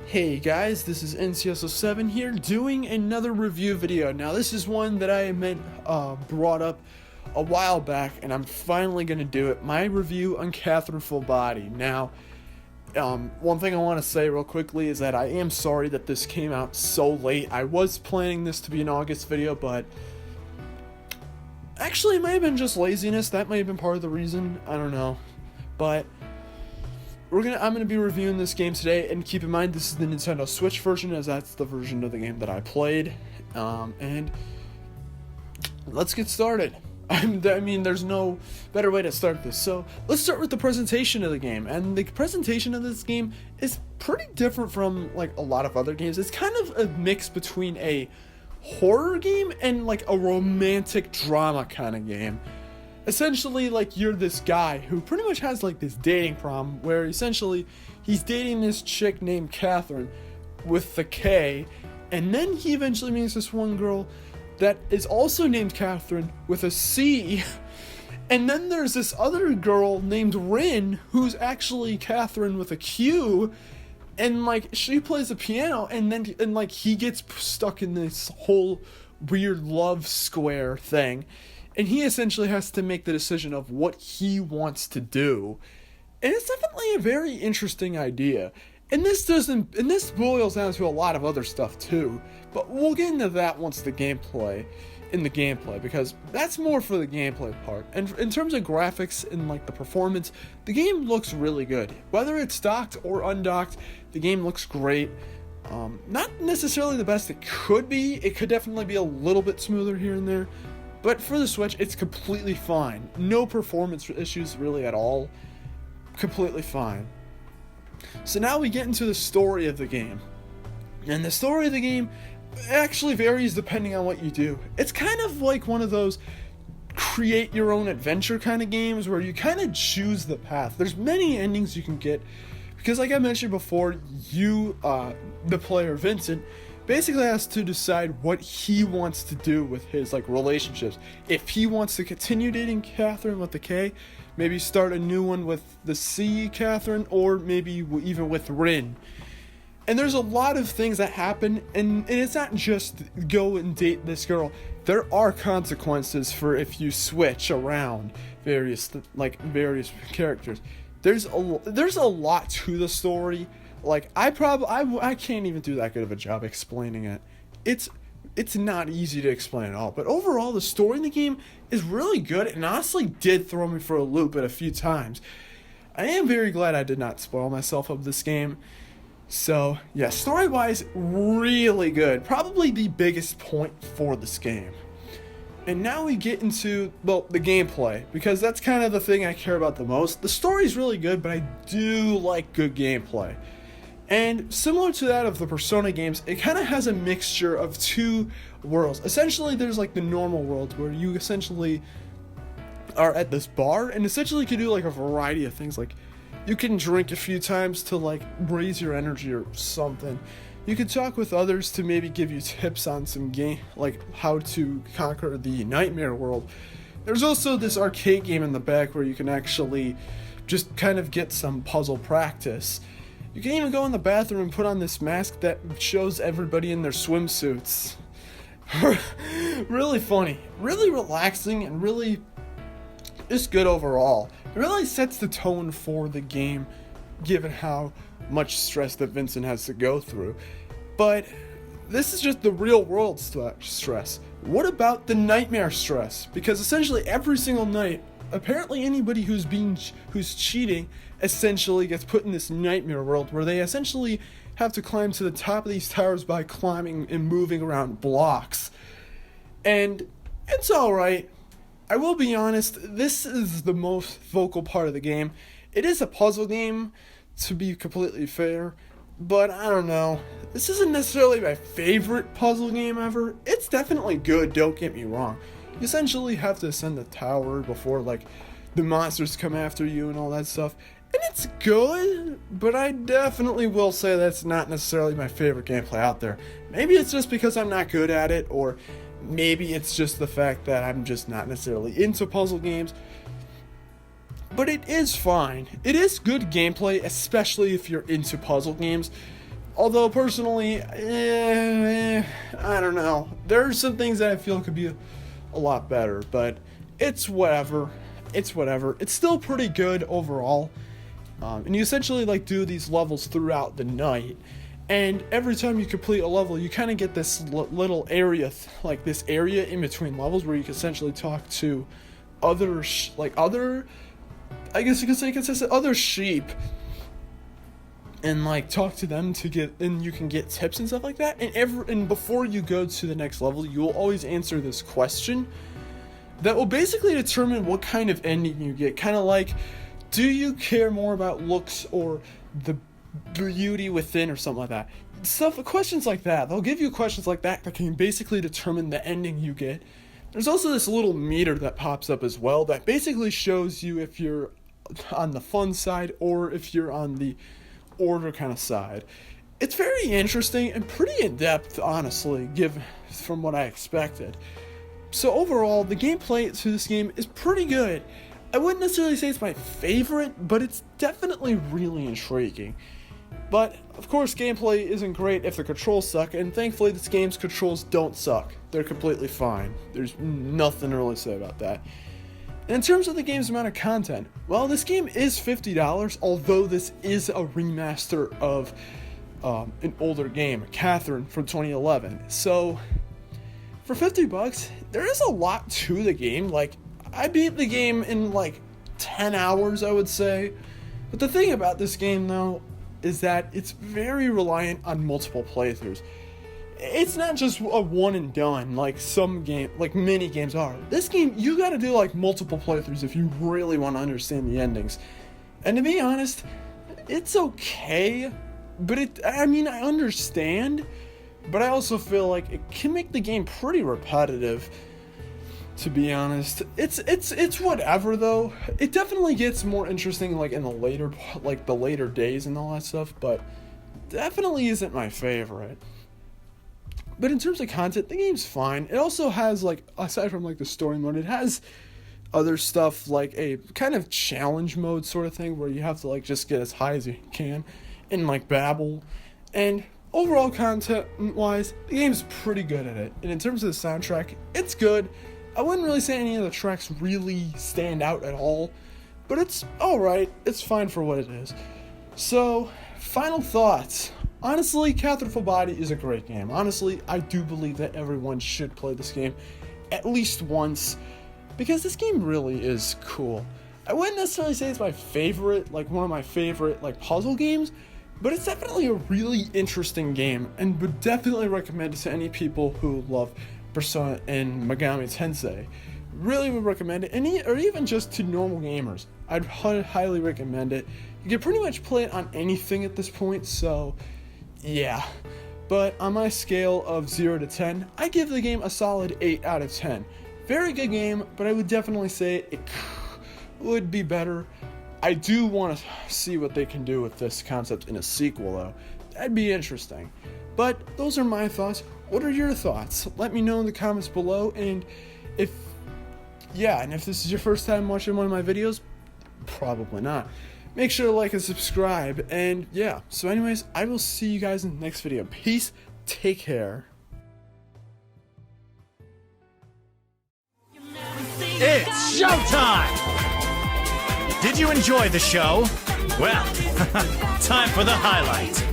Hey guys, this is NCSO7 here doing another review video. Now this is one that I brought up a while back, and I'm finally going to do it. My review on Catherine Full Body. Now, one thing I want to say real quickly is that I am sorry that this came out so late. I was planning this to be an August video, but actually it might have been just laziness. That might have been part of the reason. I don't know. But I'm gonna be reviewing this game today, and keep in mind this is the Nintendo Switch version, as that's the version of the game that I played. And let's get started. I mean, there's no better way to start this. So let's start with the presentation of the game. And the presentation of this game is pretty different from like a lot of other games. It's kind of a mix between a horror game and like a romantic drama kind of game. Essentially, like, you're this guy who pretty much has like this dating problem where essentially he's dating this chick named Catherine with the K, and then he eventually meets this one girl that is also named Catherine with a C, and then there's this other girl named Rin who's actually Catherine with a Q, and like she plays the piano, and like he gets stuck in this whole weird love square thing. And he essentially has to make the decision of what he wants to do. And it's definitely a very interesting idea. And this boils down to a lot of other stuff too. But we'll get into that once the gameplay, because that's more for the gameplay part. And in terms of graphics and like the performance, the game looks really good. Whether it's docked or undocked, the game looks great. Not necessarily the best it could be. It could definitely be a little bit smoother here and there. But for the Switch, it's completely fine. No performance issues really at all. Completely fine. So now we get into the story of the game. And the story of the game actually varies depending on what you do. It's kind of like one of those create your own adventure kind of games where you kind of choose the path. There's many endings you can get. Because like I mentioned before, you, the player Vincent, basically has to decide what he wants to do with his like relationships. If he wants to continue dating Catherine with the K, maybe start a new one with the C Catherine, or maybe even with Rin. And there's a lot of things that happen, and it's not just go and date this girl. There are consequences for if you switch around various characters. There's a lot to the story. Like, I can't even do that good of a job explaining it. It's not easy to explain at all. But overall, the story in the game is really good, and honestly did throw me for a loop at a few times. I am very glad I did not spoil myself of this game. So, yeah, story-wise, really good. Probably the biggest point for this game. And now we get into, well, the gameplay, because that's kind of the thing I care about the most. The story's really good, but I do like good gameplay. And similar to that of the Persona games, it kind of has a mixture of two worlds. Essentially, there's like the normal world where you essentially are at this bar and essentially can do like a variety of things. Like, you can drink a few times to like raise your energy or something. You can talk with others to maybe give you tips on some game, like how to conquer the nightmare world. There's also this arcade game in the back where you can actually just kind of get some puzzle practice. You can even go in the bathroom and put on this mask that shows everybody in their swimsuits. Really funny, really relaxing, and really just good overall. It really sets the tone for the game, given how much stress that Vincent has to go through. But this is just the real world stress. What about the nightmare stress? Because essentially every single night, apparently anybody who's cheating essentially gets put in this nightmare world where they essentially have to climb to the top of these towers by climbing and moving around blocks. And it's alright. I will be honest, this is the most vocal part of the game. It is a puzzle game, to be completely fair, but I don't know. This isn't necessarily my favorite puzzle game ever. It's definitely good, don't get me wrong. You essentially have to ascend the tower before like the monsters come after you and all that stuff. And it's good, but I definitely will say that's not necessarily my favorite gameplay out there. Maybe it's just because I'm not good at it, or maybe it's just the fact that I'm just not necessarily into puzzle games. But it is fine. It is good gameplay, especially if you're into puzzle games. Although personally, I don't know. There are some things that I feel could be a lot better, but it's whatever. It's whatever. It's still pretty good overall. And you essentially like do these levels throughout the night. And every time you complete a level, you kind of get this little area, like this area in between levels where you can essentially talk to other, I guess you could say consistent other sheep, and like talk to them to get, and you can get tips and stuff like that. And before you go to the next level, you will always answer this question that will basically determine what kind of ending you get. Kind of like, do you care more about looks or the beauty within or something like that? Questions like that. They'll give you questions like that can basically determine the ending you get. There's also this little meter that pops up as well that basically shows you if you're on the fun side or if you're on the order kind of side. It's very interesting and pretty in-depth, honestly, from what I expected. So overall, the gameplay to this game is pretty good. I wouldn't necessarily say it's my favorite, but it's definitely really intriguing. But, of course, gameplay isn't great if the controls suck, and thankfully this game's controls don't suck. They're completely fine. There's nothing to really say about that. And in terms of the game's amount of content, well, this game is $50, although this is a remaster of an older game, Catherine, from 2011. So, for $50, there is a lot to the game. Like, I beat the game in like 10 hours, I would say. But the thing about this game, though, is that it's very reliant on multiple playthroughs. It's not just a one and done like many games are. This game, you gotta do like multiple playthroughs if you really want to understand the endings. And to be honest, it's okay, but I understand, but I also feel like it can make the game pretty repetitive, to be honest. It's whatever though. It definitely gets more interesting like in the later days and all that stuff, but definitely isn't my favorite. But in terms of content, the game's fine. It also has, like, aside from, like, the story mode, it has other stuff, like a kind of challenge mode sort of thing, where you have to, like, just get as high as you can and, like, babble. And overall content-wise, the game's pretty good at it. And in terms of the soundtrack, it's good. I wouldn't really say any of the tracks really stand out at all, but it's alright. It's fine for what it is. So, final thoughts. Honestly, Catherine Full Body is a great game. Honestly, I do believe that everyone should play this game at least once, because this game really is cool. I wouldn't necessarily say it's my favorite, like one of my favorite like puzzle games, but it's definitely a really interesting game, and would definitely recommend it to any people who love Persona and Megami Tensei. Really would recommend it, or even just to normal gamers. I'd highly recommend it. You can pretty much play it on anything at this point, so yeah. But on my scale of 0 to 10, I give the game a solid 8 out of 10. Very good game, but I would definitely say it would be better. I do want to see what they can do with this concept in a sequel, though. That'd be interesting. But those are my thoughts. What are your thoughts? Let me know in the comments below, and if this is your first time watching one of my videos, probably not. Make sure to like and subscribe, and yeah. So anyways, I will see you guys in the next video. Peace, take care. It's showtime! Did you enjoy the show? Well, time for the highlight.